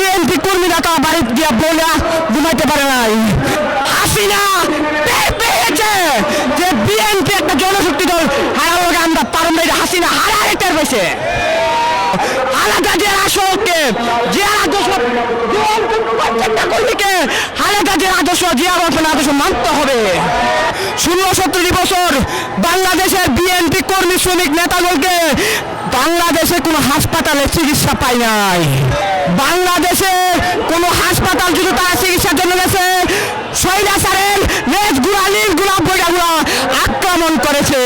BNP কর্মীরা তো বাড়ি গিয়া বলে ঘুমাইতে পারে নাই। হাসিনা টের পেয়েছে যে বিএনপি একটা জনশক্তি দল, হারালো আমরা পারব না। হাসিনা হারারে টের পেয়েছে। আলাদা যে আসলকে যে আদর্শ প্রত্যেকটা কর্মীকে আলাদা যে আদর্শ যে আদর্শ মানতে হবে। 16-17 বছর বাংলাদেশের বিএনপি কর্মী শ্রমিক নেতাগুলোকে বাংলাদেশে কোনো হাসপাতালে চিকিৎসা পায় নাই। বাংলাদেশে কোনো হাসপাতাল যদি তারা চিকিৎসার জন্য গেছে, স্বৈরাচারের লেজ গুড়া নীল গুলা বইগুলা আক্রমণ করেছে।